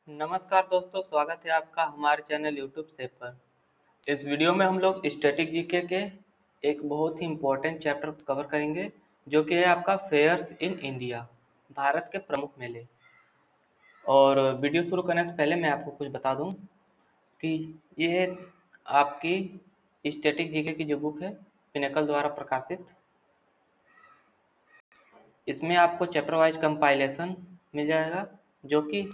नमस्कार दोस्तों, स्वागत है आपका हमारे चैनल यूट्यूब से पर। इस वीडियो में हम लोग स्टैटिक जीके के एक बहुत ही इम्पोर्टेंट चैप्टर को कवर करेंगे, जो कि है आपका फेयर्स इन इंडिया, भारत के प्रमुख मेले। और वीडियो शुरू करने से पहले मैं आपको कुछ बता दूं कि ये आपकी स्टैटिक जीके की जो बुक है, पिनेकल द्वारा प्रकाशित, इसमें आपको चैप्टर वाइज कंपाइलेशन मिल जाएगा, जो कि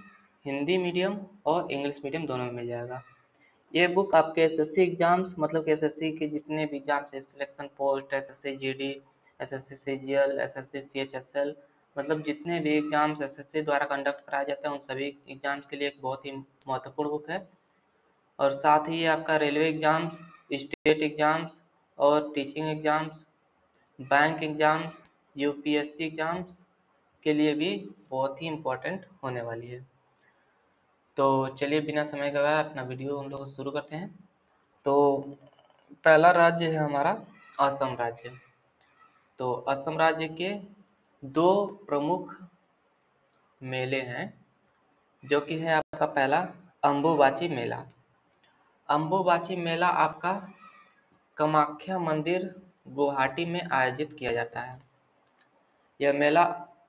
हिंदी मीडियम और इंग्लिश मीडियम दोनों में मिल जाएगा। ये बुक आपके एसएससी एग्जाम्स, मतलब कि एसएससी के जितने भी एग्जाम्स है, selection post, SSC GD, SSC CGL, SSC CHSL, मतलब जितने भी एग्जाम्स एसएससी द्वारा कंडक्ट कराए जाते हैं उन सभी एग्जाम्स के लिए एक बहुत ही महत्वपूर्ण बुक है। और साथ ही ये आपका रेलवे एग्जाम्स, स्टेट एग्जाम्स और teaching exams, bank exams, UPSC exams के लिए भी बहुत ही इम्पोर्टेंट होने वाली है। तो चलिए बिना समय गवाए अपना वीडियो हम लोग शुरू करते हैं। तो पहला राज्य है हमारा असम राज्य। तो असम राज्य के दो प्रमुख मेले हैं, जो कि है आपका पहला अम्बुबाची मेला। अम्बुबाची मेला आपका कामाख्या मंदिर गुवाहाटी में आयोजित किया जाता है। यह मेला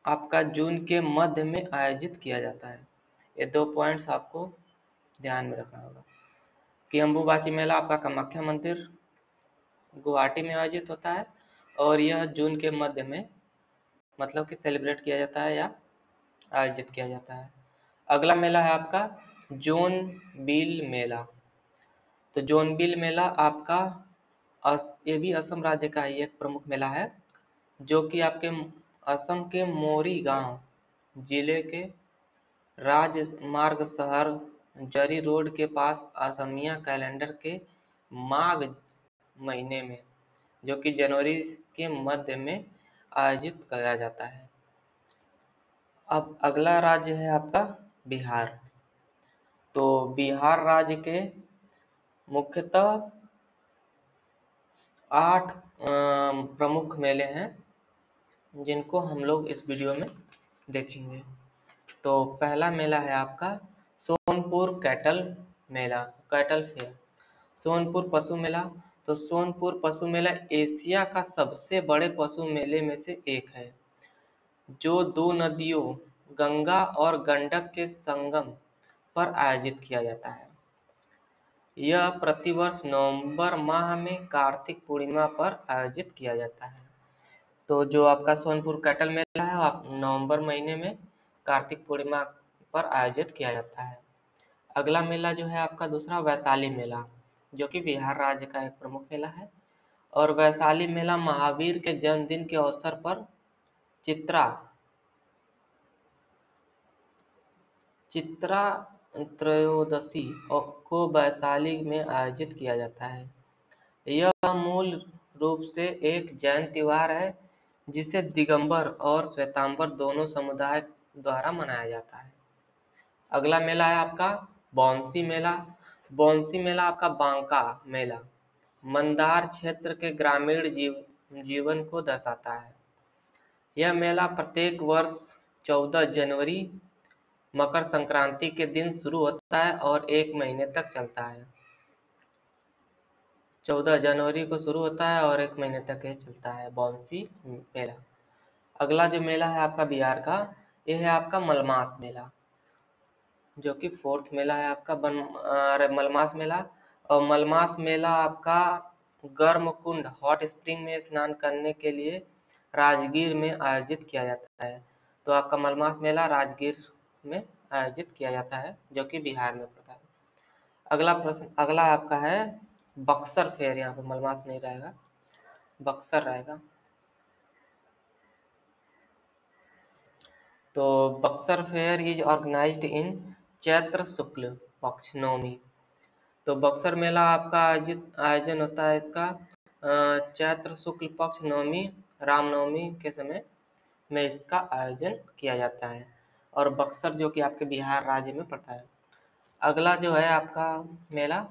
आपका जून के मध्य में आयोजित किया जाता है। ये 2 पॉइंट्स आपको ध्यान में रखना होगा कि अम्बुबाची मेला आपका कामाख्या मंदिर गुवाहाटी में आयोजित होता है और यह जून के मध्य में, मतलब कि सेलिब्रेट किया जाता है या आयोजित किया जाता है। अगला मेला है आपका जोनबिल मेला। तो जोनबिल मेला आपका ये भी असम राज्य का ही एक प्रमुख मेला है, जो कि आपके असम के मोरी गांव जिले के राजमार्ग शहर जरी रोड के पास असमिया कैलेंडर के माघ महीने में, जो कि जनवरी के मध्य में आयोजित किया जाता है। अब अगला राज्य है आपका बिहार। तो बिहार राज्य के मुख्यतः 8 प्रमुख मेले हैं, जिनको हम लोग इस वीडियो में देखेंगे। तो पहला मेला है आपका सोनपुर कैटल मेला, कैटल फेयर। सोनपुर पशु मेला। तो सोनपुर पशु मेला एशिया का सबसे बड़े पशु मेले में से एक है, जो 2 नदियों गंगा और गंडक के संगम पर आयोजित किया जाता है। यह प्रतिवर्ष नवंबर माह में कार्तिक पूर्णिमा पर आयोजित किया जाता है। तो जो आपका सोनपुर कैटल मेला है, आप नवंबर महीने में कार्तिक पूर्णिमा पर आयोजित किया जाता है। अगला मेला जो है आपका दूसरा वैशाली मेला, जो कि बिहार राज्य का एक प्रमुख मेला है। और वैशाली मेला महावीर के जन्मदिन के अवसर पर चित्रा त्रयोदशी को वैशाली में आयोजित किया जाता है। यह मूल रूप से एक जैन त्योहार है, जिसे दिगंबर और श्वेतांबर दोनों समुदाय द्वारा मनाया जाता है। अगला मेला है आपका बौंसी मेला। बौंसी मेला आपका बांका मेला मंदार क्षेत्र के ग्रामीण जीवन को दर्शाता है। यह मेला प्रत्येक वर्ष 14 जनवरी मकर संक्रांति के दिन शुरू होता है और 1 महीने तक चलता है। 14 जनवरी को शुरू होता है और 1 महीने तक ये चलता है बौंसी मेला। अगला जो मेला है आपका बिहार का, यह है आपका मलमास मेला, जो कि 4th मेला है आपका मलमास मेला। और मलमास मेला आपका गर्म कुंड हॉट स्प्रिंग में स्नान करने के लिए राजगीर में आयोजित किया जाता है। तो आपका मलमास मेला राजगीर में आयोजित किया जाता है, जो कि बिहार में पड़ता है। अगला आपका है बक्सर फेयर। यहाँ पे मलमास नहीं रहेगा, बक्सर रहेगा। तो बक्सर फेयर इज ऑर्गेनाइज्ड इन चैत्र शुक्ल पक्ष नवमी। तो बक्सर मेला आपका आयोजन होता है इसका चैत्र शुक्ल पक्ष नवमी, रामनवमी के समय में इसका आयोजन किया जाता है। और बक्सर जो कि आपके बिहार राज्य में पड़ता है। अगला जो है आपका मेला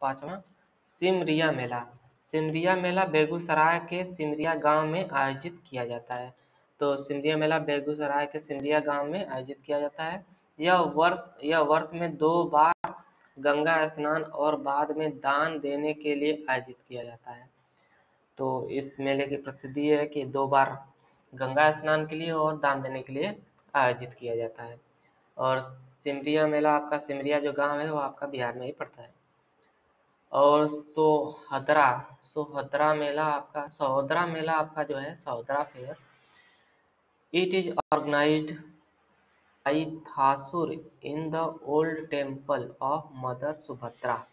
5वां सिमरिया मेला। सिमरिया मेला बेगूसराय के सिमरिया गांव में आयोजित किया जाता है। तो सिमरिया मेला बेगूसराय के सिमरिया गांव में आयोजित किया जाता है। यह वर्ष में 2 बार गंगा स्नान और बाद में दान देने के लिए आयोजित किया जाता है। तो इस मेले की प्रसिद्धि है कि 2 बार गंगा स्नान के लिए और दान देने के लिए आयोजित किया जाता है। और सिमरिया मेला आपका, सिमरिया जो गांव है वो आपका बिहार में ही पड़ता है। और सोहदरा मेला आपका जो है, Sohdara fair, it is organised by थासुर in the old temple of mother Subhadra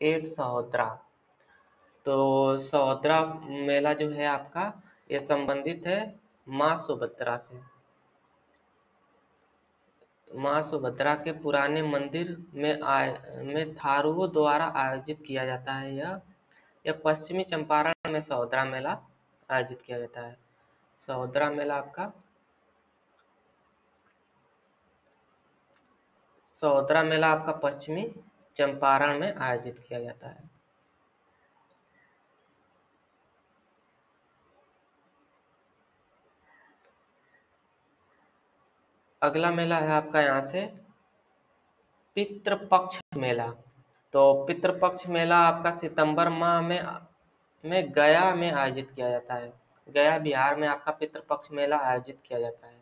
at Sahodra. तो सहोदरा मेला जो है आपका, ये संबंधित है माँ सुभद्रा से। माँ सुभद्रा के पुराने मंदिर में थारुओं द्वारा आयोजित किया जाता है। यह पश्चिमी चंपारण में सहोदरा मेला आयोजित किया जाता है। सहोदरा मेला आपका, सहोदरा मेला आपका पश्चिमी चंपारण में आयोजित किया जाता है। अगला मेला है आपका यहाँ से पितृपक्ष मेला। तो पितृपक्ष मेला आपका सितंबर माह में गया में आयोजित किया जाता है। गया बिहार में आपका पितृपक्ष मेला आयोजित किया जाता है।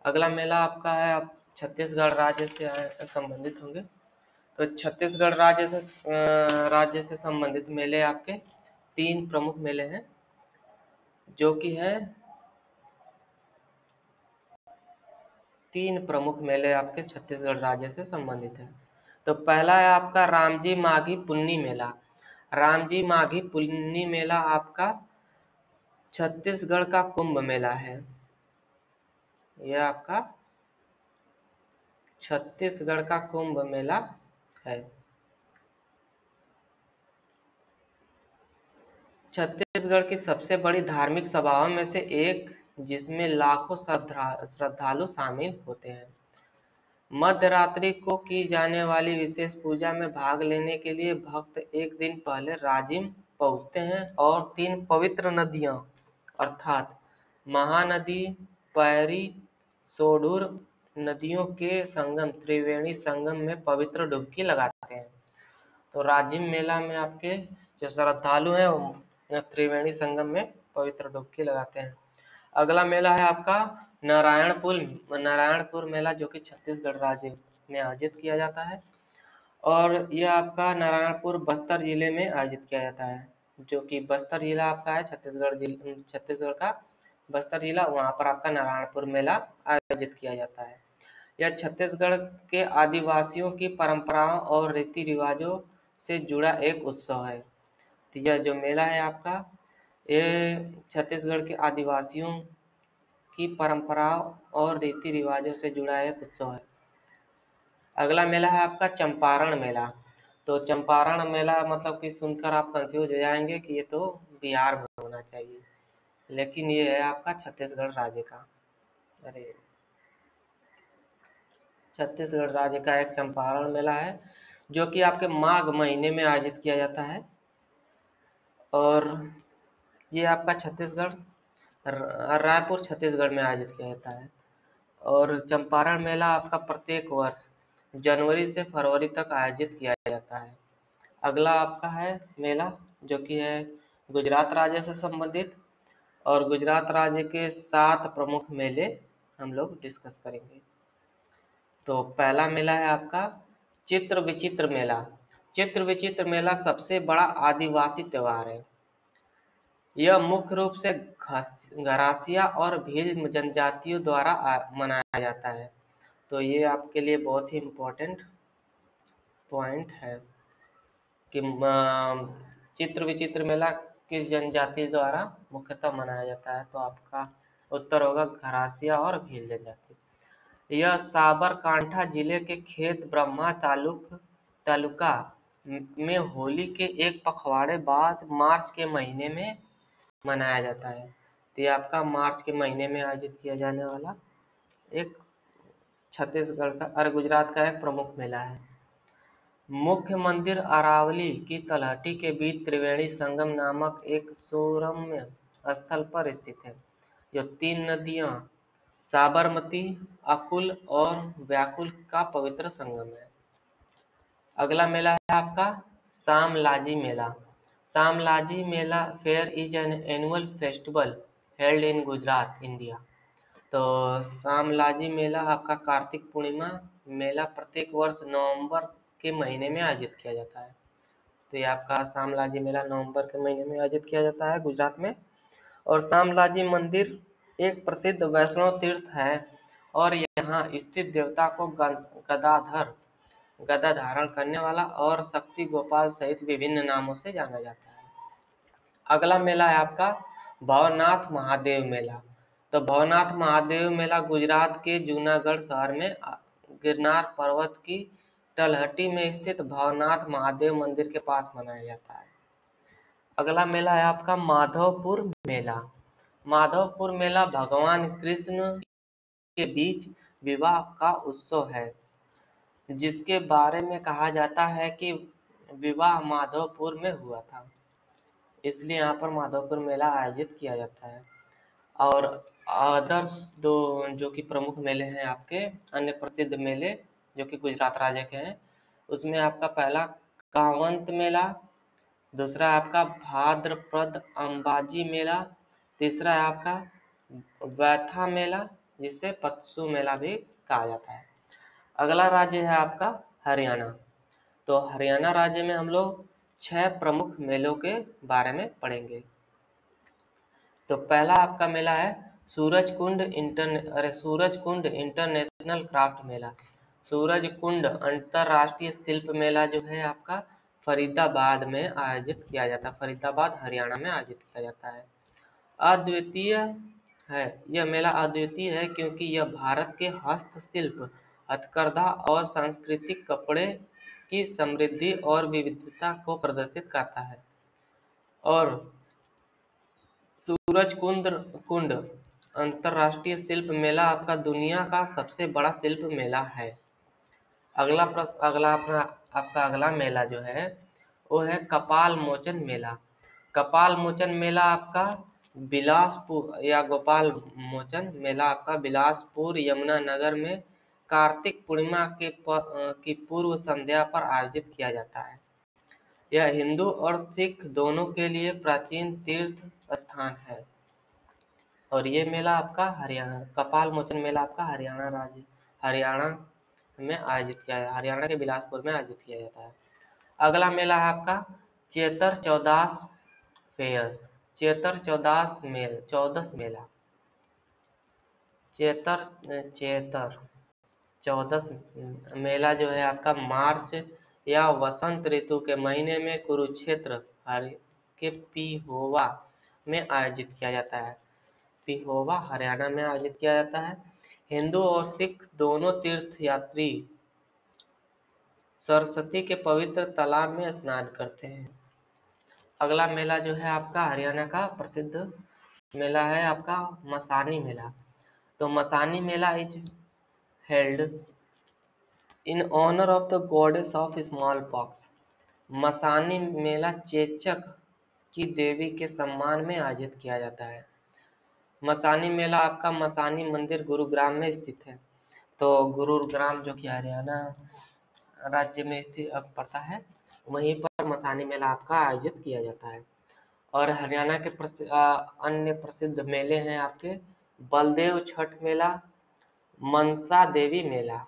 अगला मेला आपका है, आप छत्तीसगढ़ राज्य से संबंधित होंगे। तो छत्तीसगढ़ राज्य से संबंधित मेले आपके 3 प्रमुख मेले हैं, जो कि है 3 प्रमुख मेले आपके छत्तीसगढ़ राज्य से संबंधित हैं। तो पहला है आपका रामजी माघी पुन्नी मेला। रामजी माघी पुन्नी मेला आपका छत्तीसगढ़ का कुंभ मेला है। यह आपका छत्तीसगढ़ का कुंभ मेला है। छत्तीसगढ़ की सबसे बड़ी धार्मिक सभाओं में से एक, जिसमें लाखों श्रद्धालु शामिल होते हैं। मध्य रात्रि को की जाने वाली विशेष पूजा में भाग लेने के लिए भक्त एक दिन पहले राजिम पहुंचते हैं और 3 पवित्र नदियां अर्थात महानदी, पैरी, सोढुर नदियों के संगम त्रिवेणी संगम में पवित्र डुबकी लगाते हैं। तो राजिम मेला में आपके जो श्रद्धालु हैं वो त्रिवेणी संगम में पवित्र डुबकी लगाते हैं। अगला मेला है आपका नारायणपुर मेला, जो कि छत्तीसगढ़ राज्य में आयोजित किया जाता है। और यह आपका नारायणपुर बस्तर जिले में आयोजित किया जाता है, जो कि बस्तर जिला आपका है, छत्तीसगढ़ का बस्तर जिला, वहाँ पर आपका नारायणपुर मेला आयोजित किया जाता है। यह छत्तीसगढ़ के आदिवासियों की परंपराओं और रीति रिवाजों से जुड़ा एक उत्सव है। तो यह जो मेला है आपका, ये छत्तीसगढ़ के आदिवासियों की परंपराओं और रीति रिवाजों से जुड़ा एक उत्सव है। अगला मेला है आपका चंपारण मेला। तो चंपारण मेला मतलब कि सुनकर आप कंफ्यूज हो जाएंगे कि ये तो बिहार में होना चाहिए, लेकिन ये है आपका छत्तीसगढ़ राज्य का। अरे, छत्तीसगढ़ राज्य का एक चंपारण मेला है, जो कि आपके माघ महीने में आयोजित किया जाता है। और ये आपका रायपुर छत्तीसगढ़ में आयोजित किया जाता है। और चंपारण मेला आपका प्रत्येक वर्ष जनवरी से फरवरी तक आयोजित किया जाता है। अगला आपका है मेला, जो कि है गुजरात राज्य से संबंधित। और गुजरात राज्य के 7 प्रमुख मेले हम लोग डिस्कस करेंगे। तो पहला मेला है आपका चित्र विचित्र मेला। चित्र विचित्र मेला सबसे बड़ा आदिवासी त्योहार है। यह मुख्य रूप से घरासिया और भील जनजातियों द्वारा मनाया जाता है। तो ये आपके लिए बहुत ही इम्पोर्टेंट पॉइंट है कि चित्र विचित्र मेला किस जनजाति द्वारा मुख्यतः मनाया जाता है। तो आपका उत्तर होगा घरासिया और भील जनजाति। यह साबरकांठा जिले के खेत ब्रह्मा तालुका में होली के एक पखवाड़े बाद मार्च के महीने में मनाया जाता है। तो ये आपका मार्च के महीने में आयोजित किया जाने वाला एक छत्तीसगढ़ का और गुजरात का एक प्रमुख मेला है। मुख्य मंदिर अरावली की तलहटी के बीच त्रिवेणी संगम नामक एक सुरम्य स्थल पर स्थित है, जो 3 नदियां साबरमती, अकुल और व्याकुल का पवित्र संगम है। अगला मेला है आपका सामलाजी मेला। सामलाजी मेला fair is an annual festival held in Gujarat, India. तो सामलाजी मेला आपका कार्तिक पूर्णिमा मेला प्रत्येक वर्ष नवंबर के महीने में आयोजित किया जाता है। तो ये आपका सामलाजी मेला नवंबर के महीने में आयोजित किया जाता है गुजरात में। और सामलाजी मंदिर एक प्रसिद्ध वैष्णव तीर्थ है और यहाँ स्थित देवता को गदा धारण करने वाला और शक्ति गोपाल सहित विभिन्न नामों से जाना जाता है। अगला मेला है आपका भवनाथ महादेव मेला। तो भवनाथ महादेव मेला गुजरात के जूनागढ़ शहर में गिरनार पर्वत की तलहटी में स्थित भवनाथ महादेव मंदिर के पास मनाया जाता है। अगला मेला है आपका माधवपुर मेला। माधवपुर मेला भगवान कृष्ण के बीच विवाह का उत्सव है, जिसके बारे में कहा जाता है कि विवाह माधवपुर में हुआ था, इसलिए यहाँ पर माधवपुर मेला आयोजित किया जाता है। और अदर्स दो जो कि प्रमुख मेले हैं आपके अन्य प्रसिद्ध मेले जो कि गुजरात राज्य के हैं, उसमें आपका पहला कांवंत मेला, दूसरा है आपका भाद्रपद अंबाजी मेला, तीसरा है आपका वैथा मेला जिसे पत्सू मेला भी कहा जाता है। अगला राज्य है आपका हरियाणा। तो हरियाणा राज्य में हम लोग 6 प्रमुख मेलों के बारे में पढ़ेंगे। तो पहला आपका मेला है सूरज कुंड इंटरनेशनल क्राफ्ट मेला। सूरज कुंड अंतरराष्ट्रीय शिल्प मेला जो है आपका फरीदाबाद में आयोजित किया जाता है, फरीदाबाद हरियाणा में आयोजित किया जाता है। अद्वितीय है, यह मेला अद्वितीय है क्योंकि यह भारत के हस्तशिल्प, हथकरघा और सांस्कृतिक कपड़े की समृद्धि और विविधता को प्रदर्शित करता है। और सूरज कुंड अंतरराष्ट्रीय शिल्प मेला आपका दुनिया का सबसे बड़ा शिल्प मेला है। आपका अगला मेला जो है वो है कपाल मोचन मेला। कपाल मोचन मेला आपका बिलासपुर या गोपाल मोचन मेला आपका बिलासपुर यमुनानगर में कार्तिक पूर्णिमा की पूर्व संध्या पर आयोजित किया जाता है। यह हिंदू और सिख दोनों के लिए प्राचीन तीर्थ स्थान है। और ये मेला आपका हरियाणा, कपाल मोचन मेला आपका हरियाणा में आयोजित किया जाता है, हरियाणा के बिलासपुर में आयोजित किया जाता है। अगला मेला है आपका चेतर चौदास फेयर, चेतर चौदस मेला। चेतर चौदस मेला जो है आपका मार्च या वसंत ऋतु के महीने में कुरुक्षेत्र के पिहोवा में आयोजित किया जाता है। पिहोवा हरियाणा में आयोजित किया जाता है। हिंदू और सिख दोनों तीर्थयात्री सरस्वती के पवित्र तालाब में स्नान करते हैं। अगला मेला जो है आपका हरियाणा का प्रसिद्ध मेला है आपका मसानी मेला। तो मसानी मेला is held in honour of the goddess of small pox. Masani मेला चेचक की देवी के सम्मान में आयोजित किया जाता है। मसानी मेला आपका मसानी मंदिर गुरुग्राम में स्थित है। तो गुरुग्राम जो कि हरियाणा राज्य में स्थित पड़ता है, वहीं पर मसानी मेला आपका आयोजित किया जाता है। और हरियाणा के अन्य प्रसिद्ध मेले हैं आपके बलदेव छठ मेला, मनसा देवी मेला।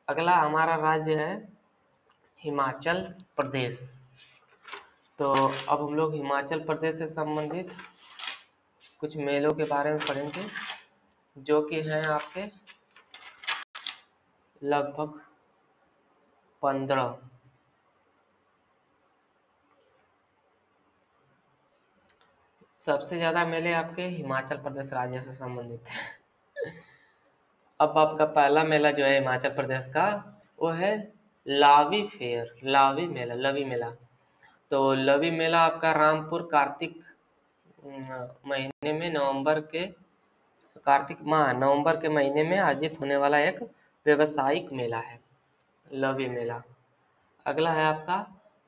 अगला हमारा राज्य है हिमाचल प्रदेश। तो अब हम लोग हिमाचल प्रदेश से संबंधित कुछ मेलों के बारे में पढ़ेंगे जो कि हैं आपके लगभग 15। सबसे ज्यादा मेले आपके हिमाचल प्रदेश राज्य से संबंधित हैं। अब आपका पहला मेला जो है हिमाचल प्रदेश का वो है लावी फेयर, लवी मेला। तो लवी मेला आपका रामपुर कार्तिक महीने में नवंबर के महीने में आयोजित होने वाला एक व्यावसायिक मेला है, लवी मेला। अगला है आपका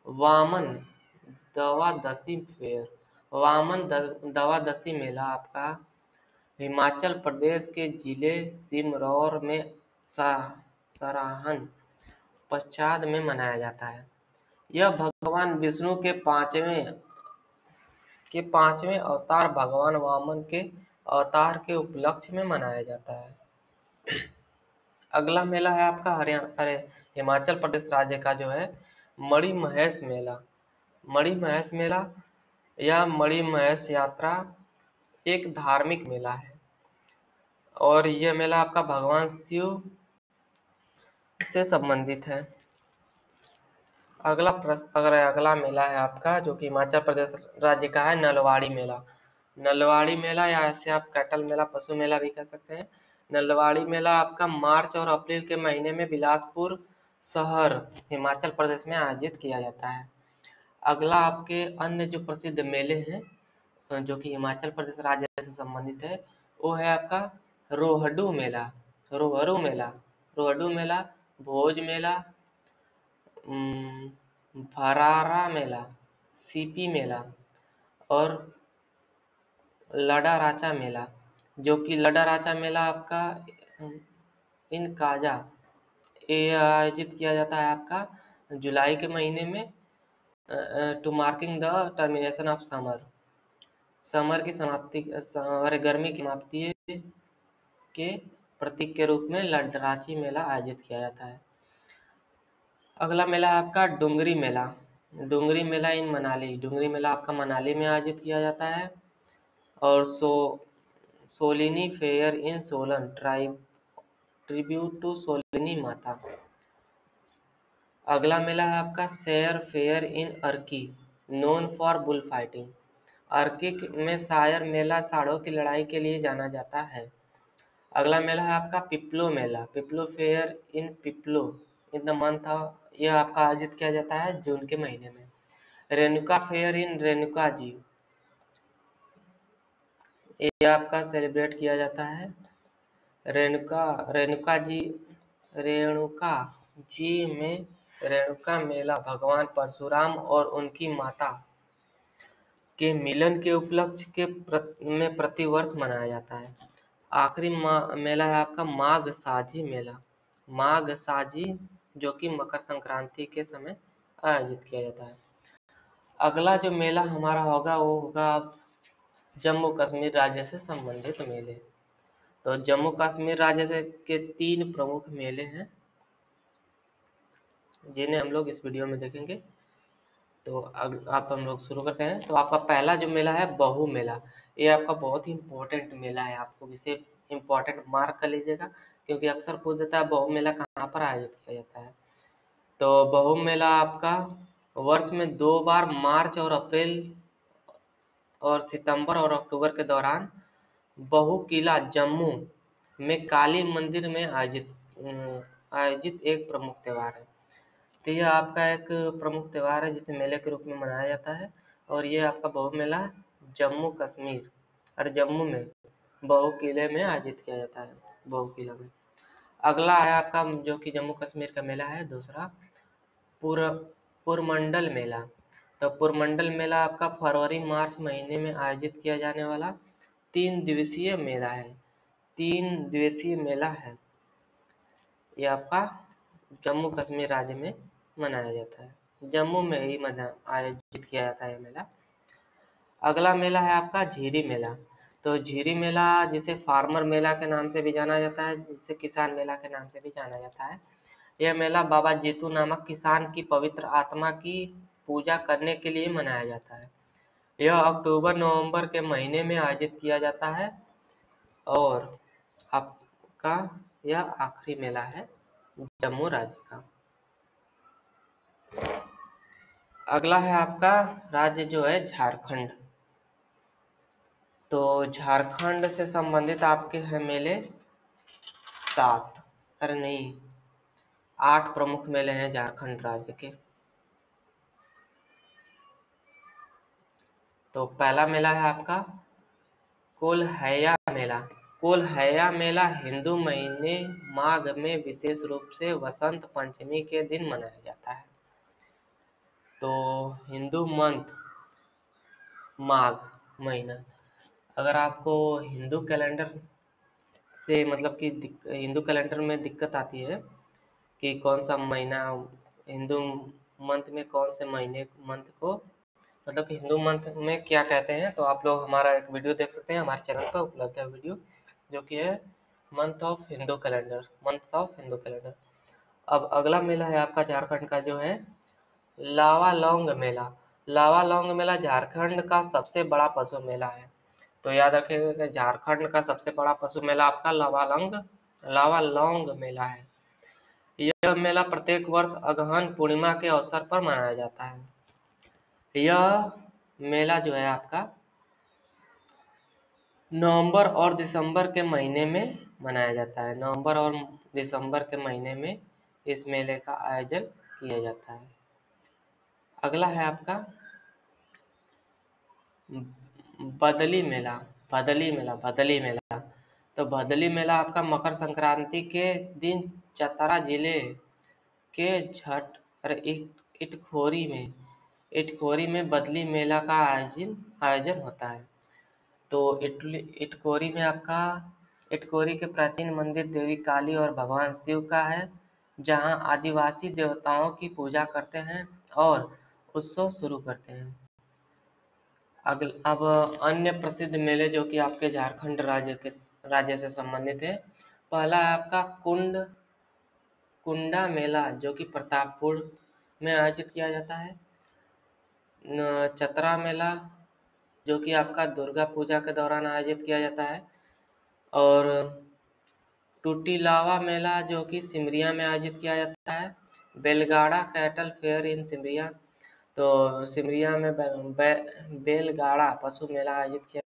वामन दवादशी फेयर। वामन दवादशी मेला आपका हिमाचल प्रदेश के जिले सिमरौर में सराहन पश्चात में मनाया जाता है। यह भगवान विष्णु के पांचवें अवतार भगवान वामन के अवतार के उपलक्ष्य में मनाया जाता है। अगला मेला है आपका हिमाचल प्रदेश राज्य का जो है मणिमहेश मेला। मणिमहेश मेला या मणिमहेश यात्रा एक धार्मिक मेला है और यह मेला आपका भगवान शिव से संबंधित है। अगला मेला है आपका जो कि हिमाचल प्रदेश राज्य का है नलवाड़ी मेला। नलवाड़ी मेला या ऐसे आप कैटल मेला, पशु मेला भी कह सकते हैं। नलवाड़ी मेला आपका मार्च और अप्रैल के महीने में बिलासपुर शहर हिमाचल प्रदेश में आयोजित किया जाता है। अगला आपके अन्य जो प्रसिद्ध मेले हैं जो कि हिमाचल प्रदेश राज्य से संबंधित है वो है आपका रोहडू मेला, रोहडू मेला, भोज मेला, भरारा मेला, सीपी मेला और लडाराचा मेला, जो कि लडाराचा मेला आपका इन काजा ये आयोजित किया जाता है आपका जुलाई के महीने में to marking the termination of summer की समाप्ति और गर्मी की समाप्ति के प्रतीक के रूप में लडराची मेला आयोजित किया जाता है। अगला मेला है आपका डुंगरी मेला। डुंगरी मेला इन मनाली, डुंगरी मेला आपका मनाली में आयोजित किया जाता है। और Solini fair in Solan tribute to Solini Mata. अगला मेला है आपका Sair fair in Arki known for bull fighting. Arki में शायर मेला साड़ों की लड़ाई के लिए जाना जाता है। अगला मेला है आपका पिपलो मेला, Piplo fair in Piplo in the month of, यह आपका आयोजित किया जाता है जून के महीने में। रेणुका फेयर इन रेणुका जी, ये आपका सेलिब्रेट किया जाता है। रेणुका जी में रेणुका मेला भगवान परशुराम और उनकी माता के मिलन के उपलक्ष्य में प्रतिवर्ष मनाया जाता है। आखिरी मेला है आपका माघ साझी मेला, माघ साझी जो कि मकर संक्रांति के समय आयोजित किया जाता है। अगला जो मेला हमारा होगा वो होगा जम्मू कश्मीर राज्य से संबंधित मेले। तो जम्मू कश्मीर राज्य से के 3 प्रमुख मेले हैं जिन्हें हम लोग इस वीडियो में देखेंगे। तो आप हम लोग शुरू करते हैं। तो आपका पहला जो मेला है बहू मेला, ये आपका बहुत ही इम्पोर्टेंट मेला है, आपको इसे इम्पोर्टेंट मार्क कर लीजिएगा क्योंकि अक्सर पूछ देता है बहू मेला कहाँ पर आयोजित किया जाता है। तो बहू मेला आपका वर्ष में 2 बार मार्च और अप्रैल और सितंबर और अक्टूबर के दौरान बहू किला जम्मू में काली मंदिर में आयोजित एक प्रमुख त्यौहार है। तो यह आपका एक प्रमुख त्यौहार है जिसे मेले के रूप में मनाया जाता है और ये आपका बहू मेला जम्मू कश्मीर और जम्मू में बहू किले में आयोजित किया जाता है, बहू किला में। अगला है आपका जो कि जम्मू कश्मीर का मेला है दूसरा पुरमंडल मेला। तो पुरमंडल मेला आपका फरवरी मार्च महीने में आयोजित किया जाने वाला 3 दिवसीय मेला है, 3 दिवसीय मेला है। ये आपका जम्मू कश्मीर राज्य में मनाया जाता है, जम्मू में ही आयोजित किया जाता है मेला। अगला मेला है आपका झीरी मेला। तो झीरी मेला जिसे फार्मर मेला के नाम से भी जाना जाता है, जिसे किसान मेला के नाम से भी जाना जाता है। यह मेला बाबा जीतू नामक किसान की पवित्र आत्मा की पूजा करने के लिए मनाया जाता है। यह अक्टूबर नवंबर के महीने में आयोजित किया जाता है और आपका यह आखिरी मेला है जम्मू राज्य का। अगला है आपका राज्य जो है झारखंड। तो झारखंड से संबंधित आपके हैं मेले 7, अरे नहीं 8 प्रमुख मेले हैं झारखंड राज्य के। तो पहला मेला है आपका कोल्हैया मेला। कोल्हैया मेला हिंदू महीने माघ में विशेष रूप से वसंत पंचमी के दिन मनाया जाता है। तो हिंदू मंथ माघ महीना अगर आपको हिंदू कैलेंडर से मतलब कि हिंदू कैलेंडर में दिक्कत आती है कि कौन सा महीना हिंदू मंथ में कौन से महीने मंथ को मतलब कि हिंदू मंथ में क्या कहते हैं, तो आप लोग हमारा एक वीडियो देख सकते हैं, हमारे चैनल पर उपलब्ध है वीडियो, जो कि है मंथ्स ऑफ हिंदू कैलेंडर। अब अगला मेला है आपका झारखंड का, जो है लावालौंग मेला। लावालौंग मेला झारखंड का सबसे बड़ा पशु मेला है। तो याद रखिएगा कि झारखंड का सबसे बड़ा पशु मेला आपका लावालौंग मेला है। यह मेला प्रत्येक वर्ष अगहन पूर्णिमा के अवसर पर मनाया जाता है। यह मेला जो है आपका नवंबर और दिसंबर के महीने में मनाया जाता है। नवंबर और दिसंबर के महीने में इस मेले का आयोजन किया जाता है। अगला है आपका बदली मेला। भदली मेला। तो भदली मेला आपका मकर संक्रांति के दिन चतरा जिले के इटखोरी में बदली मेला का आयोजन होता है। तो इटखोरी में आपका इटखोरी के प्राचीन मंदिर देवी काली और भगवान शिव का है, जहां आदिवासी देवताओं की पूजा करते हैं और उत्सव शुरू करते हैं। अब अन्य प्रसिद्ध मेले जो कि आपके झारखंड राज्य से संबंधित है। पहला है आपका कुंडा मेला, जो कि प्रतापपुर में आयोजित किया जाता है। चतरा मेला, जो कि आपका दुर्गा पूजा के दौरान आयोजित किया जाता है। और टूटीलावा मेला, जो कि सिमरिया में आयोजित किया जाता है। बेलगाड़ा कैटल फेयर इन सिमरिया, तो सिमरिया में बेलगाड़ा पशु मेला आयोजित किया।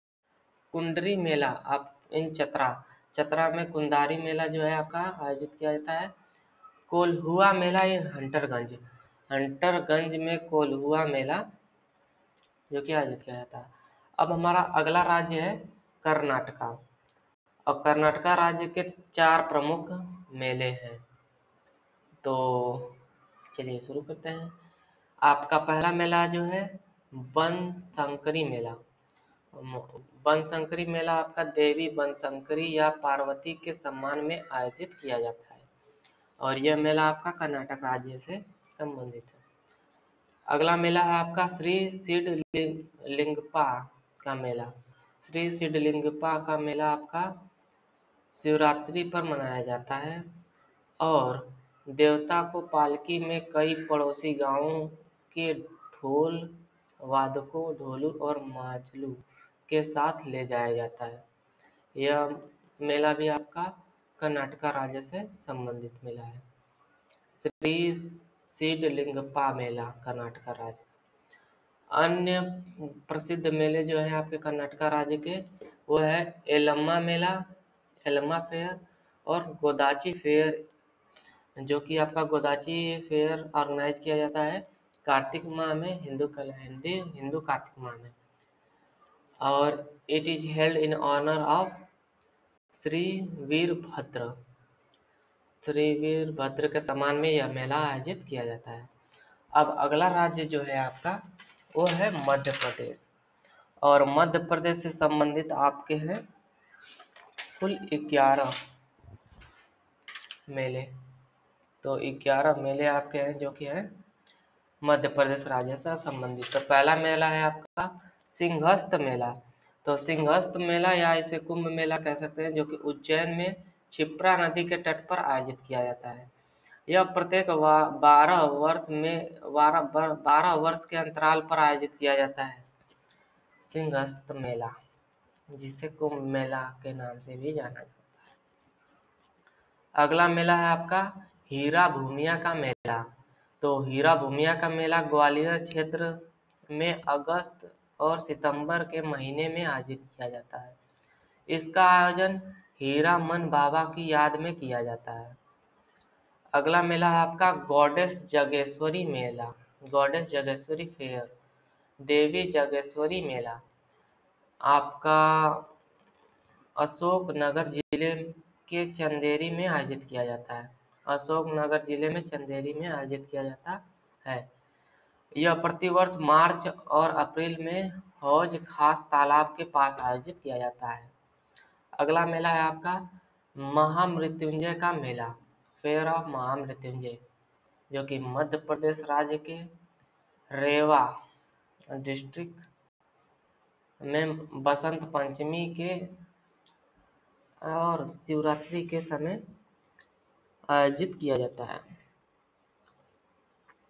कुंडरी मेला आप इन चतरा में कुंदारी मेला जो है आपका आयोजित किया जाता है। कोल्हुआ मेला इन हंटरगंज में कोल्हुआ मेला जो कि आयोजित किया जाता है। अब हमारा अगला राज्य है कर्नाटका, और कर्नाटका राज्य के 4 प्रमुख मेले हैं। तो चलिए शुरू करते हैं। आपका पहला मेला जो है बनशंकरी मेला। बनशंकरी मेला आपका देवी बनशंकरी या पार्वती के सम्मान में आयोजित किया जाता है, और यह मेला आपका कर्नाटक राज्य से संबंधित है। अगला मेला है आपका श्री सिद्धलिंगप्पा का मेला। श्री सिद्धलिंगप्पा का मेला आपका शिवरात्रि पर मनाया जाता है, और देवता को पालकी में कई पड़ोसी गांवों के ढोल वादकों ढोलू और माजलू के साथ ले जाया जाता है। यह मेला भी आपका कर्नाटका राज्य से संबंधित मेला है। श्री सिद्धलिंगप्पा मेला कर्नाटका राज्य। अन्य प्रसिद्ध मेले जो है आपके कर्नाटका राज्य के, वो है एलम्मा फेयर और गोदाची फेयर, जो कि आपका गोदाची फेयर ऑर्गेनाइज किया जाता है कार्तिक माह में, हिंदू कार्तिक माह में, और it is held in honour of Shri Virbhadra. Shri Virbhadra के सम्मान में यह मेला आयोजित किया जाता है। अब अगला राज्य जो है आपका, वो है मध्य प्रदेश, और मध्य प्रदेश से संबंधित आपके हैं कुल 11 मेले। तो 11 मेले आपके हैं जो कि है मध्य प्रदेश राज्य से संबंधित। तो पहला मेला है आपका सिंहस्थ मेला। तो सिंहस्थ मेला या इसे कुंभ मेला कह सकते हैं, जो कि उज्जैन में क्षिप्रा नदी के तट पर आयोजित किया जाता है। यह प्रत्येक 12 वर्ष के अंतराल पर आयोजित किया जाता है। सिंहस्थ मेला, जिसे कुंभ मेला के नाम से भी जाना जाता है। अगला मेला है आपका हीरा भूमिया का मेला। तो हीरा भूमिया का मेला ग्वालियर क्षेत्र में अगस्त और सितंबर के महीने में आयोजित किया जाता है। इसका आयोजन हीरा मन बाबा की याद में किया जाता है। अगला मेला है आपका गॉडेस जागेश्वरी मेला, गॉडेस जागेश्वरी फेयर, देवी जागेश्वरी मेला आपका अशोकनगर जिले के चंदेरी में आयोजित किया जाता है। अशोकनगर जिले में चंदेरी में आयोजित किया जाता है। यह प्रतिवर्ष मार्च और अप्रैल में हौज खास तालाब के पास आयोजित किया जाता है। अगला मेला है आपका महामृत्युंजय का मेला, फेयर ऑफ महामृत्युंजय, जो कि मध्य प्रदेश राज्य के रेवा डिस्ट्रिक्ट में बसंत पंचमी के और शिवरात्रि के समय आयोजित किया जाता है।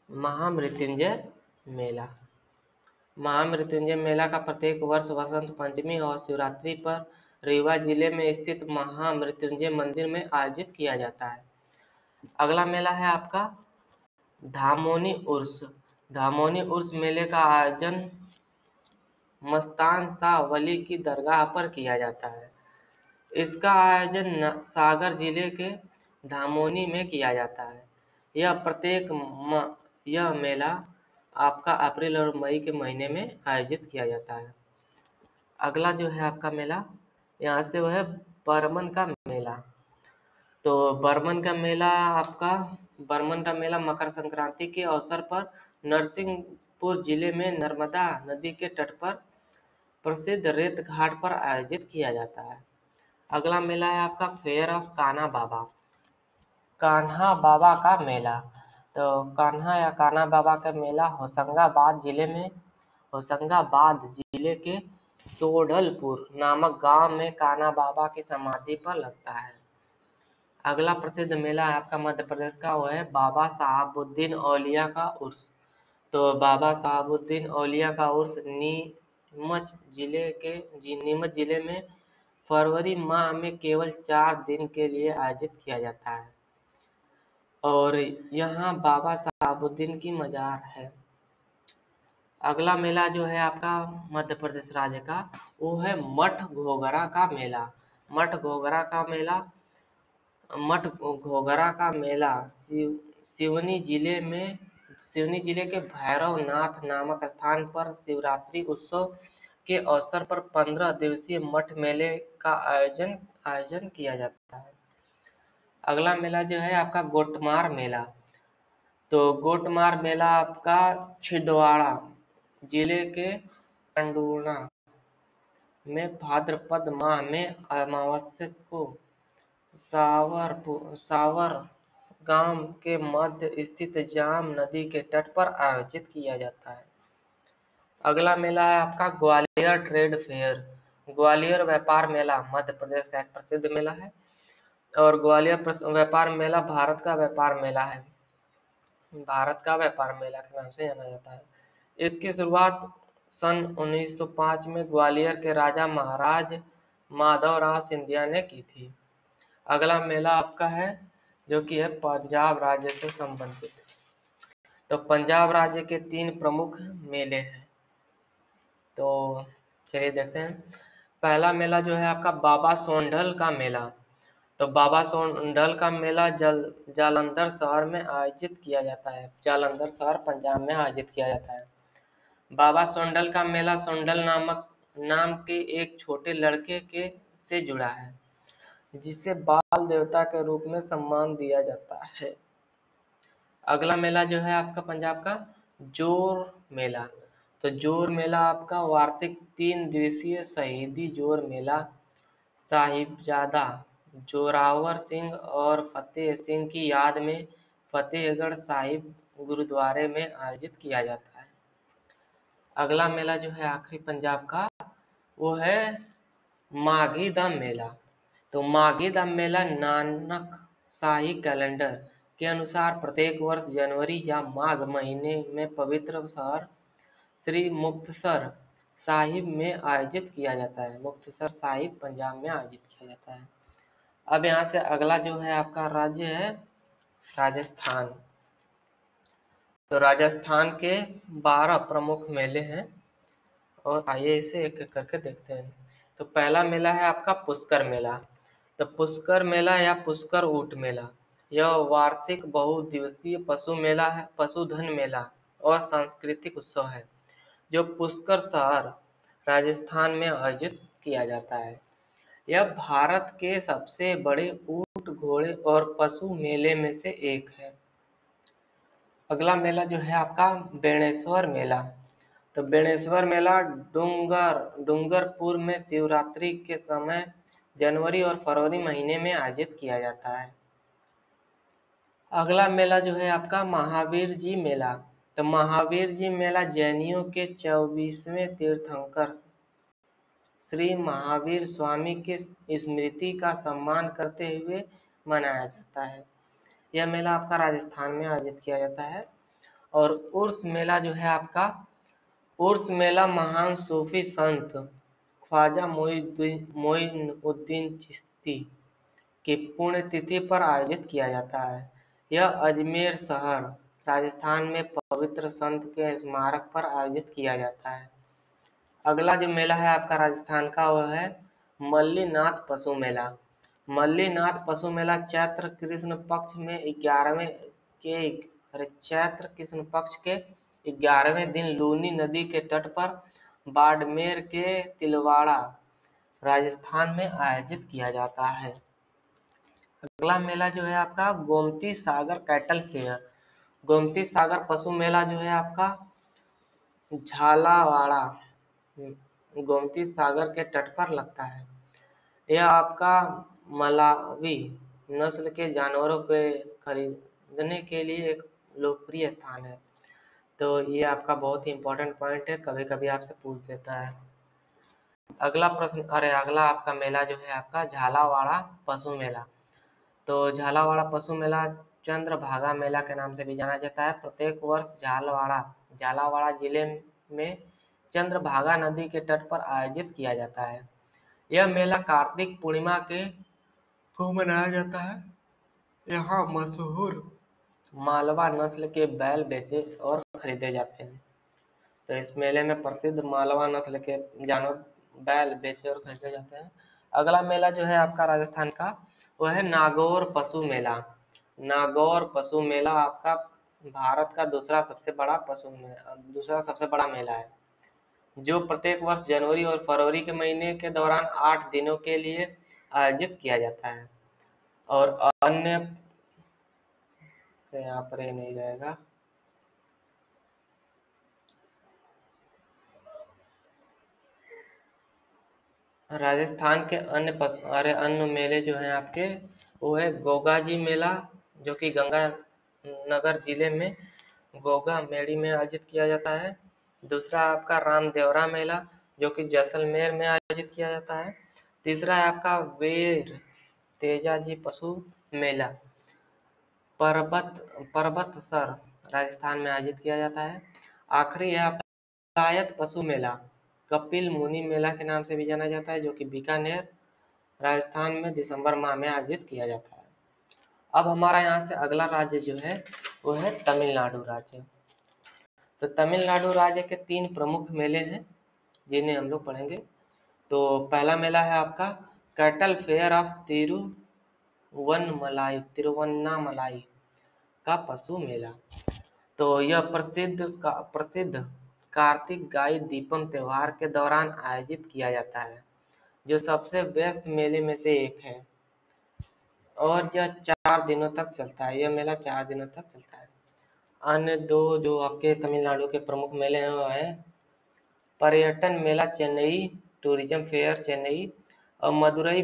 महामृत्युंजय मेला। महामृत्युंजय मेला का प्रत्येक वर्ष वसंत पंचमी और शिवरात्रि पर रीवा जिले में स्थित महामृत्युंजय मंदिर में आयोजित किया जाता है। अगला मेला है आपका धामोनी उर्स। धामोनी उर्स मेले का आयोजन मस्तान शाह वली की दरगाह पर किया जाता है। इसका आयोजन सागर जिले के धामोनी में किया जाता है। यह मेला आपका अप्रैल और मई के महीने में आयोजित किया जाता है। अगला जो है आपका मेला, यहाँ से वो है बरमन का मेला। तो बरमन का मेला मकर संक्रांति के अवसर पर नरसिंहपुर जिले में नर्मदा नदी के तट पर प्रसिद्ध रेत घाट पर आयोजित किया जाता है। अगला मेला है आपका फेयर ऑफ कान्हा बाबा, कान्हा बाबा का मेला। तो कान्हा या कान्हा बाबा का मेला होशंगाबाद जिले के सोढलपुर नामक गांव में कान्हा बाबा की समाधि पर लगता है। अगला प्रसिद्ध मेला है आपका मध्य प्रदेश का, वो है बाबा साहबुद्दीन औलिया का उर्स। तो बाबा साहबुद्दीन औलिया का उर्स नीमच जिले में फरवरी माह में केवल 4 दिन के लिए आयोजित किया जाता है और यहाँ बाबा साहबुद्दीन की मजार है। अगला मेला जो है आपका मध्य प्रदेश राज्य का, वो है मठ घोघरा का मेला। मठ घोघरा का मेला सिवनी जिले के भैरवनाथ नामक स्थान पर शिवरात्रि उत्सव के अवसर पर 15 दिवसीय मठ मेले का आयोजन किया जाता है। अगला मेला जो है आपका गोटमार मेला। तो गोटमार मेला आपका छिंदवाड़ा जिले के पंडूर्णा में भाद्रपद माह में अमावस्या को सावर गांव के मध्य स्थित जाम नदी के तट पर आयोजित किया जाता है। अगला मेला है आपका ग्वालियर ट्रेड फेयर। ग्वालियर व्यापार मेला मध्य प्रदेश का एक प्रसिद्ध मेला है और ग्वालियर व्यापार मेला भारत का व्यापार मेला के नाम से जाना जाता है। इसकी शुरुआत सन 1905 में ग्वालियर के राजा महाराज माधवराव सिंधिया ने की थी। अगला मेला आपका है जो कि है पंजाब राज्य से संबंधित। तो पंजाब राज्य के 3 प्रमुख मेले हैं, तो चलिए देखते हैं। पहला मेला जो है आपका बाबा सोंढल का मेला। तो बाबा सोंढल का मेला जालंधर शहर में आयोजित किया जाता है। जालंधर शहर पंजाब में आयोजित किया जाता है। बाबा सोंढल का मेला सोंढल नाम के एक छोटे लड़के से जुड़ा है, जिसे बाल देवता के रूप में सम्मान दिया जाता है। अगला मेला जो है आपका पंजाब का जोर मेला। तो जोर मेला आपका वार्षिक 3 दिवसीय शहीदी जोर मेला साहिबजादा जोरावर सिंह और फतेह सिंह की याद में फतेहगढ़ साहिब गुरुद्वारे में आयोजित किया जाता है। अगला मेला जो है आखिरी पंजाब का, वो है माघी दम मेला। तो माघी दम मेला नानक शाही कैलेंडर के अनुसार प्रत्येक वर्ष जनवरी या माघ महीने में पवित्र शहर श्री मुक्तसर साहिब में आयोजित किया जाता है। मुक्तसर साहिब पंजाब में आयोजित किया जाता है। अब यहाँ से अगला जो है आपका राज्य है राजस्थान। तो राजस्थान के 12 प्रमुख मेले हैं और आइए इसे एक एक करके देखते हैं। तो पहला मेला है आपका पुष्कर मेला। तो पुष्कर मेला या पुष्कर ऊंट मेला, यह वार्षिक बहुदिवसीय पशुधन मेला और सांस्कृतिक उत्सव है जो पुष्कर शहर राजस्थान में आयोजित किया जाता है। यह भारत के सबसे बड़े ऊंट, घोड़े और पशु मेले में से एक है। अगला मेला जो है आपका बेणेश्वर मेला। तो बेणेश्वर मेला डूंगरपुर में शिवरात्रि के समय जनवरी और फरवरी महीने में आयोजित किया जाता है। अगला मेला जो है आपका महावीर जी मेला। तो महावीर जी मेला जैनियों के 24वें तीर्थंकर श्री महावीर स्वामी की स्मृति का सम्मान करते हुए मनाया जाता है। यह मेला आपका राजस्थान में आयोजित किया जाता है। और उर्स मेला जो है आपका, उर्स मेला महान सूफी संत ख्वाजा मोइनुद्दीन चिश्ती की पुण्यतिथि पर आयोजित किया जाता है। यह अजमेर शहर राजस्थान में पवित्र संत के स्मारक पर आयोजित किया जाता है। अगला जो मेला है आपका राजस्थान का, वह है मल्लीनाथ पशु मेला। मल्लीनाथ पशु मेला चैत्र कृष्ण पक्ष के 11वें दिन लूनी नदी के तट पर बाड़मेर के तिलवाड़ा राजस्थान में आयोजित किया जाता है। अगला मेला जो है आपका गोमती सागर कैटल फेयर। गोमती सागर पशु मेला जो है आपका झालावाड़ा गोमती सागर के तट पर लगता है। यह आपका मलावी नस्ल के जानवरों के खरीदने के लिए एक लोकप्रिय स्थान है। तो ये आपका बहुत ही इम्पोर्टेंट पॉइंट है, कभी कभी आपसे पूछ देता है। अगला आपका मेला जो है आपका झालावाड़ा पशु मेला। तो झालावाड़ा पशु मेला चंद्रभागा मेला के नाम से भी जाना जाता है। प्रत्येक वर्ष झालावाड़ा जिले में चंद्रभागा नदी के तट पर आयोजित किया जाता है। यह मेला कार्तिक पूर्णिमा को मनाया जाता है। यहाँ मशहूर मालवा नस्ल के बैल बेचे और खरीदे जाते हैं। तो इस मेले में प्रसिद्ध मालवा नस्ल के जानवर बैल बेचे और खरीदे जाते हैं। अगला मेला जो है आपका राजस्थान का, वह है नागौर पशु मेला। नागौर पशु मेला आपका भारत का दूसरा सबसे बड़ा मेला है, जो प्रत्येक वर्ष जनवरी और फरवरी के महीने के दौरान 8 दिनों के लिए आयोजित किया जाता है। और अन्य यहाँ पर ये नहीं रहेगा। राजस्थान के अन्य मेले जो हैं आपके, वो है गोगाजी मेला, जो कि गंगानगर जिले में गोगा मेड़ी में आयोजित किया जाता है। दूसरा आपका रामदेवरा मेला, जो कि जैसलमेर में आयोजित किया जाता है। तीसरा है आपका वीर तेजाजी पशु मेला, पर्वतसर राजस्थान में आयोजित किया जाता है। आखिरी है आपका लायत पशु मेला, कपिल मुनि मेला के नाम से भी जाना जाता है, जो कि बीकानेर राजस्थान में दिसंबर माह में आयोजित किया जाता है। अब हमारा यहाँ से अगला राज्य जो है वो है तमिलनाडु राज्य। तो तमिलनाडु राज्य के 3 प्रमुख मेले हैं जिन्हें हम लोग पढ़ेंगे। तो पहला मेला है आपका कैटल फेयर ऑफ तिरुवन्नामलाई का पशु मेला। तो यह प्रसिद्ध कार्तिक गाई दीपम त्योहार के दौरान आयोजित किया जाता है, जो सबसे व्यस्त मेले में से एक है। और यह 4 दिनों तक चलता है। यह मेला 4 दिनों तक चलता है। अन्य 2 जो आपके तमिलनाडु के प्रमुख मेले हैं, वो है पर्यटन मेला चेन्नई टूरिज्म फेयर चेन्नई और मदुरई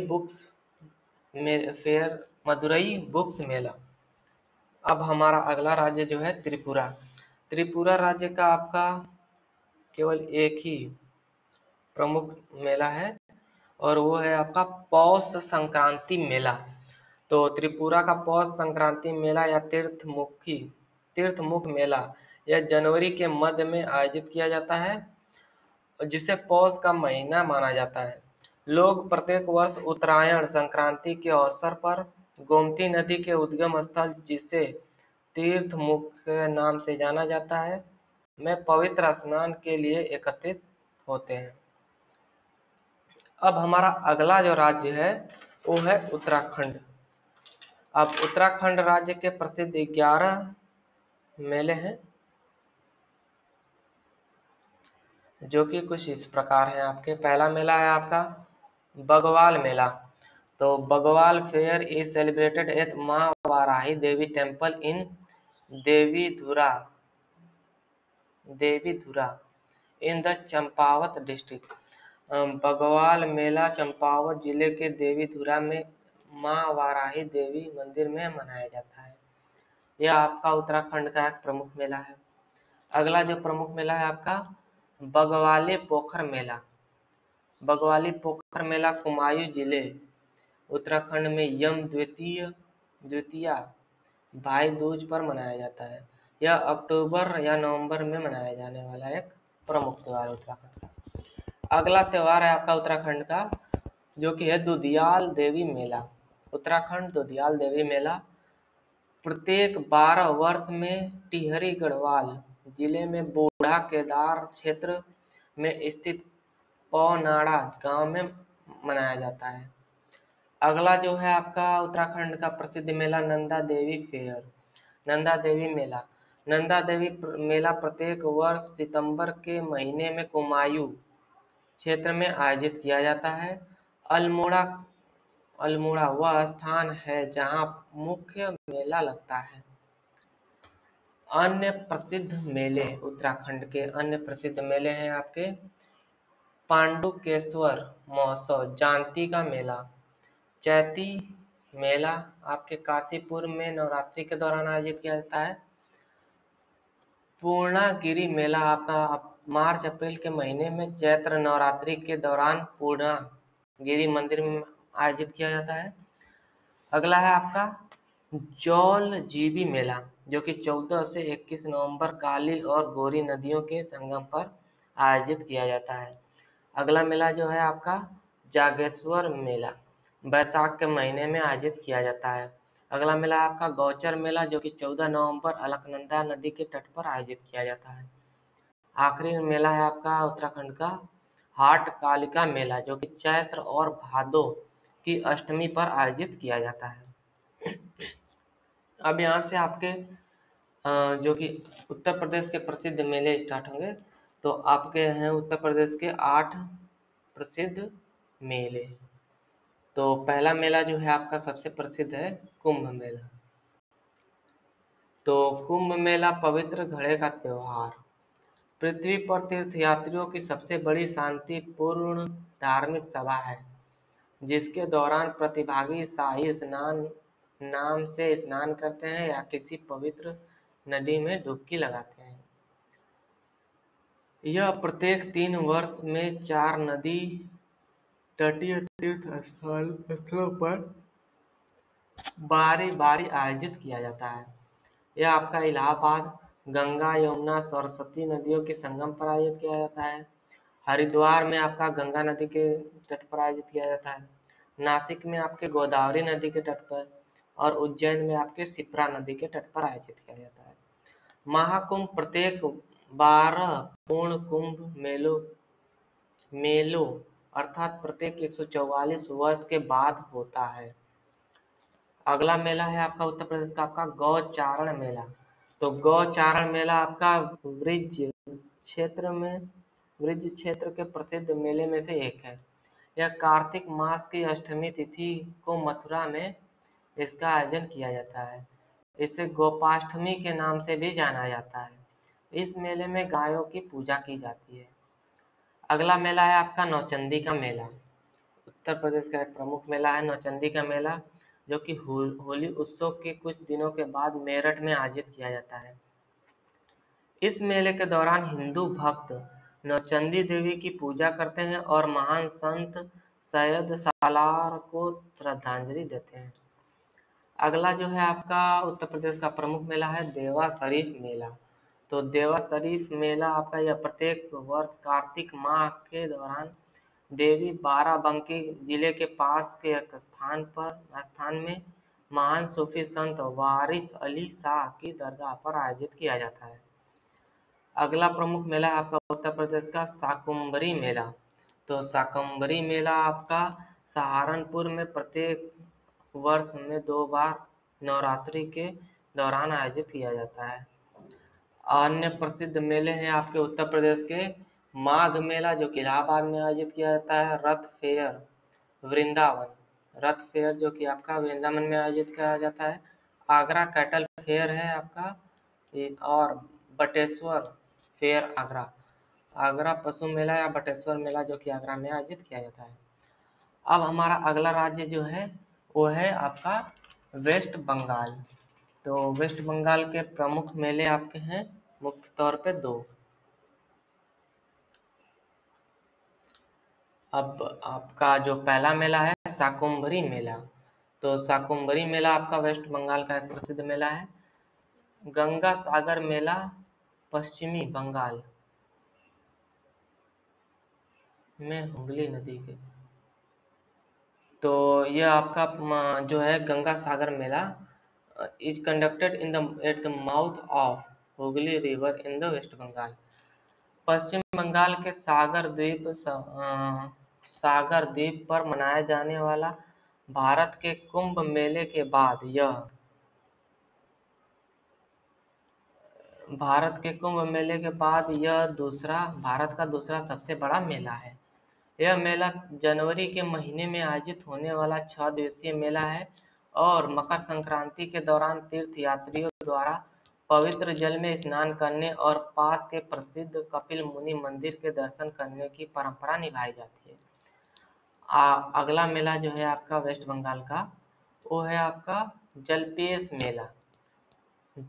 बुक्स मेला। अब हमारा अगला राज्य जो है त्रिपुरा। त्रिपुरा राज्य का आपका केवल एक ही प्रमुख मेला है, और वो है आपका पौष संक्रांति मेला। तो त्रिपुरा का पौष संक्रांति मेला या तीर्थमुख मेला यह जनवरी के मध्य में आयोजित किया जाता है, जिसे पौष का महीना माना जाता है। लोग प्रत्येक वर्ष उत्तरायण संक्रांति के अवसर पर गोमती नदी के उद्गम स्थल, जिसे तीर्थमुख के नाम से जाना जाता है, में पवित्र स्नान के लिए एकत्रित होते हैं। अब हमारा अगला जो राज्य है वो है उत्तराखंड। अब उत्तराखंड राज्य के प्रसिद्ध 11 मेले हैं, जो कि कुछ इस प्रकार हैं आपके। पहला मेला है आपका बगवाल मेला। तो Bagwal fair is celebrated at Maa Varahi Devi temple in Devidhura in the Champawat district. Bagwal मेला चंपावत जिले के देवीधुरा में मां वाराही देवी मंदिर में मनाया जाता है। यह आपका उत्तराखंड का एक प्रमुख मेला है। अगला जो प्रमुख मेला है आपका बगवाली पोखर मेला। बगवाली पोखर मेला कुमायूं जिले उत्तराखंड में यम द्वितीया भाई दूज पर मनाया जाता है। यह अक्टूबर या नवंबर में मनाया जाने वाला एक प्रमुख त्यौहार है उत्तराखंड का। अगला त्यौहार है आपका उत्तराखंड का जो कि है दुधियाल देवी मेला। उत्तराखंड दुधियाल देवी मेला प्रत्येक 12 वर्ष में टिहरी गढ़वाल जिले में बूढ़ा केदार क्षेत्र में स्थित पौनाड़ा गांव में मनाया जाता है। अगला जो है आपका उत्तराखंड का प्रसिद्ध मेला नंदा देवी फेयर। नंदा देवी मेला मेला प्रत्येक वर्ष सितंबर के महीने में कुमायूं क्षेत्र में आयोजित किया जाता है। अल्मोड़ा वह स्थान है जहां मुख्य मेला लगता है। अन्य प्रसिद्ध मेले उत्तराखंड के अन्य प्रसिद्ध मेले हैं आपके पांडुकेश्वर महोत्सव, जानती का मेला, चैती मेला आपके काशीपुर में नवरात्रि के दौरान आयोजित किया जाता है। पूर्णागिरि मेला आपका मार्च अप्रैल के महीने में चैत्र नवरात्रि के दौरान पूर्णागिरि मंदिर में आयोजित किया जाता है। अगला है आपका जौलजीबी मेला जो कि 14 से 21 नवंबर काली और गोरी नदियों के संगम पर आयोजित किया जाता है। अगला मेला जो है आपका जागेश्वर मेला बैसाख के महीने में आयोजित किया जाता है। अगला मेला आपका गौचर मेला जो कि 14 नवंबर अलकनंदा नदी के तट पर आयोजित किया जाता है। आखिरी मेला है आपका उत्तराखंड का हाट कालिका मेला जो कि चैत्र और भादो की अष्टमी पर आयोजित किया जाता है। अब यहाँ से आपके जो कि उत्तर प्रदेश के प्रसिद्ध मेले स्टार्ट होंगे। तो आपके हैं उत्तर प्रदेश के 8 प्रसिद्ध मेले। तो पहला मेला जो है आपका सबसे प्रसिद्ध है कुंभ मेला। तो कुंभ मेला पवित्र घड़े का त्योहार पृथ्वी पर तीर्थयात्रियों की सबसे बड़ी शांतिपूर्ण धार्मिक सभा है जिसके दौरान प्रतिभागी शाही स्नान नाम से स्नान करते हैं या किसी पवित्र नदी में डुबकी लगाते हैं। यह प्रत्येक 3 वर्ष में 4 नदी तटीय तीर्थ स्थलों पर बारी बारी आयोजित किया जाता है। यह आपका इलाहाबाद गंगा यमुना सरस्वती नदियों के संगम पर आयोजित किया जाता है। हरिद्वार में आपका गंगा नदी के तट पर आयोजित किया जाता है। नासिक में आपके गोदावरी नदी के तट पर और उज्जैन में आपके शिप्रा नदी के तट पर आयोजित किया जाता है। महाकुंभ प्रत्येक 12 पूर्ण कुंभ मेलों अर्थात प्रत्येक 144 वर्ष के बाद होता है। अगला मेला है आपका उत्तर प्रदेश का आपका गौचारण मेला। तो गौचारण मेला आपका ब्रिज क्षेत्र के प्रसिद्ध मेले में से एक है। यह कार्तिक मास की अष्टमी तिथि को मथुरा में इसका आयोजन किया जाता है। इसे गोपाष्टमी के नाम से भी जाना जाता है। इस मेले में गायों की पूजा की जाती है। अगला मेला है आपका नौचंदी का मेला। उत्तर प्रदेश का एक प्रमुख मेला है नौचंदी का मेला जो कि होली उत्सव के कुछ दिनों के बाद मेरठ में आयोजित किया जाता है। इस मेले के दौरान हिंदू भक्त नौचंदी देवी की पूजा करते हैं और महान संत सैयद सालार को श्रद्धांजलि देते हैं। अगला जो है आपका उत्तर प्रदेश का प्रमुख मेला है देवा शरीफ मेला। तो देवा शरीफ मेला आपका यह प्रत्येक वर्ष कार्तिक माह के दौरान देवी बाराबंकी जिले के पास के एक स्थान में महान सूफी संत वारिस अली शाह की दरगाह पर आयोजित किया जाता है। अगला प्रमुख मेला है आपका उत्तर प्रदेश का शाकुंभरी मेला। तो शाकुंभरी मेला आपका सहारनपुर में प्रत्येक वर्ष में 2 बार नवरात्रि के दौरान आयोजित किया जाता है। अन्य प्रसिद्ध मेले हैं आपके उत्तर प्रदेश के माघ मेला जो कि इलाहाबाद में आयोजित किया जाता है। रथ फेयर जो कि आपका वृंदावन में आयोजित किया जाता है। आगरा कैटल फेयर है आपका और बटेश्वर फेयर आगरा, आगरा पशु मेला या बटेश्वर मेला जो कि आगरा में आयोजित किया जाता है। अब हमारा अगला राज्य जो है वो है आपका वेस्ट बंगाल। तो वेस्ट बंगाल के प्रमुख मेले आपके हैं मुख्य तौर पे दो। अब आपका जो पहला मेला है शाकुम्भरी मेला। तो शाकुम्भरी मेला आपका वेस्ट बंगाल का एक प्रसिद्ध मेला है। गंगा सागर मेला पश्चिमी बंगाल में हुगली नदी के, तो यह आपका जो है गंगा सागर मेला is conducted in the at the mouth of Hooghly river in the West Bengal. Paschim Bangal के सागर द्वीप पर मनाया जाने वाला भारत के कुंभ मेले के बाद यह भारत का दूसरा सबसे बड़ा मेला है। यह मेला जनवरी के महीने में आयोजित होने वाला 6 दिवसीय मेला है और मकर संक्रांति के दौरान तीर्थ यात्रियों द्वारा पवित्र जल में स्नान करने और पास के प्रसिद्ध कपिल मुनि मंदिर के दर्शन करने की परंपरा निभाई जाती है। अगला मेला जो है आपका वेस्ट बंगाल का वो है आपका जलपेश मेला।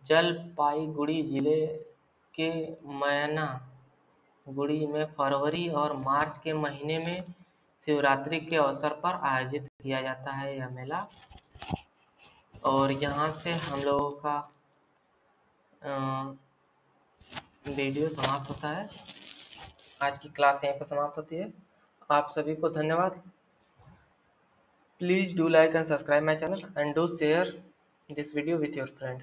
जलपाईगुड़ी जिले के मैनागुड़ी में फरवरी और मार्च के महीने में शिवरात्रि के अवसर पर आयोजित किया जाता है यह मेला। और यहाँ से हम लोगों का वीडियो समाप्त होता है। आज की क्लास यहीं पर समाप्त होती है। आप सभी को धन्यवाद। Please do like and subscribe my channel and do share this video with your friend.